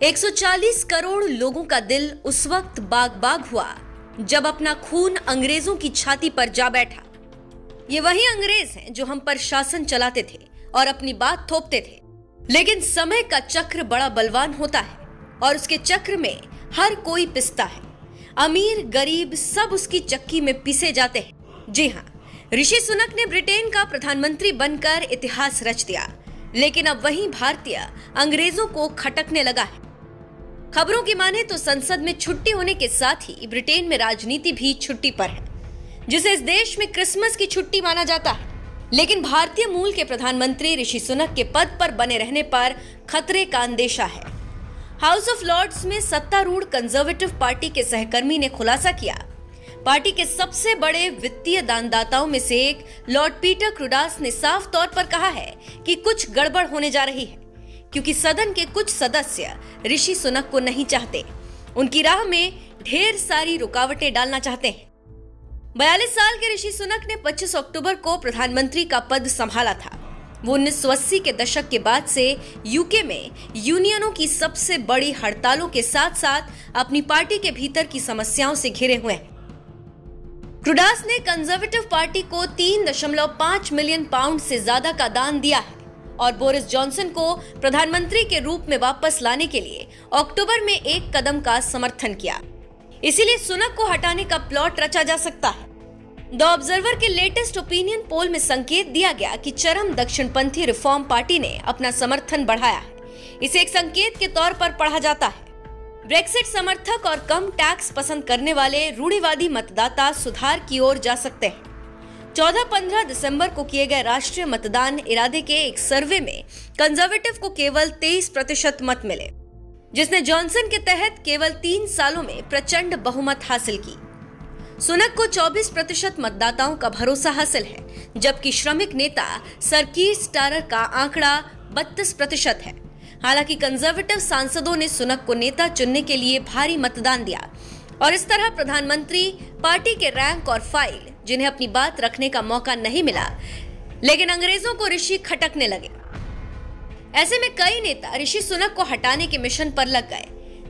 140 करोड़ लोगों का दिल उस वक्त बाग बाग हुआ जब अपना खून अंग्रेजों की छाती पर जा बैठा। ये वही अंग्रेज हैं जो हम पर शासन चलाते थे और अपनी बात थोपते थे। लेकिन समय का चक्र बड़ा बलवान होता है और उसके चक्र में हर कोई पिसता है। अमीर गरीब सब उसकी चक्की में पिसे जाते हैं। जी हाँ, ऋषि सुनक ने ब्रिटेन का प्रधानमंत्री बनकर इतिहास रच दिया, लेकिन अब वही भारतीय अंग्रेजों को खटकने लगा है। खबरों की माने तो संसद में छुट्टी होने के साथ ही ब्रिटेन में राजनीति भी छुट्टी पर है, जिसे इस देश में क्रिसमस की छुट्टी माना जाता है। लेकिन भारतीय मूल के प्रधानमंत्री ऋषि सुनक के पद पर बने रहने पर खतरे का अंदेशा है। हाउस ऑफ लॉर्ड्स में सत्तारूढ़ कंजर्वेटिव पार्टी के सहकर्मी ने खुलासा किया। पार्टी के सबसे बड़े वित्तीय दानदाताओं में से एक लॉर्ड पीटर क्रूडास ने साफ तौर पर कहा है कि कुछ गड़बड़ होने जा रही है, क्योंकि सदन के कुछ सदस्य ऋषि सुनक को नहीं चाहते। उनकी राह में ढेर सारी रुकावटें डालना चाहते हैं। 42 साल के ऋषि सुनक ने 25 अक्टूबर को प्रधानमंत्री का पद संभाला था। वो 1980 के दशक के बाद से यूके में यूनियनों की सबसे बड़ी हड़तालों के साथ साथ अपनी पार्टी के भीतर की समस्याओं से घिरे हुए हैं। क्रूडास ने कंजर्वेटिव पार्टी को 3.5 मिलियन पाउंड से ज्यादा का दान दिया है और बोरिस जॉनसन को प्रधानमंत्री के रूप में वापस लाने के लिए अक्टूबर में एक कदम का समर्थन किया। इसीलिए सुनक को हटाने का प्लॉट रचा जा सकता है। द ऑब्जर्वर के लेटेस्ट ओपिनियन पोल में संकेत दिया गया कि चरम दक्षिणपंथी रिफॉर्म पार्टी ने अपना समर्थन बढ़ाया है। इसे एक संकेत के तौर पर पढ़ा जाता है। ब्रेक्सिट समर्थक और कम टैक्स पसंद करने वाले रूढ़िवादी मतदाता सुधार की ओर जा सकते हैं। 14-15 दिसंबर को किए गए राष्ट्रीय मतदान इरादे के एक सर्वे में कंजर्वेटिव को केवल 23% मत मिले, जिसने जॉनसन के तहत केवल 3 सालों में प्रचंड बहुमत हासिल की। सुनक को 24% मतदाताओं का भरोसा हासिल है, जबकि श्रमिक नेता सर कीर स्टारर का आंकड़ा 32% है। हालांकि कंजर्वेटिव सांसदों ने सुनक को नेता चुनने के लिए भारी मतदान दिया और इस तरह प्रधानमंत्री, पार्टी के रैंक और फाइल, जिन्हें अपनी बात रखने का मौका नहीं मिला, लेकिन अंग्रेजों को ऋषि खटकने लगे। ऐसे में कई नेता ऋषि सुनक को हटाने के मिशन पर लग गए।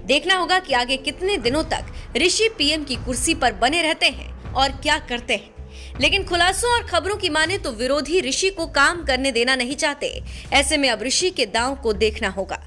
देखना होगा कि आगे कितने दिनों तक ऋषि पीएम की कुर्सी पर बने रहते हैं और क्या करते हैं। लेकिन खुलासों और खबरों की माने तो विरोधी ऋषि को काम करने देना नहीं चाहते। ऐसे में अब ऋषि के दांव को देखना होगा।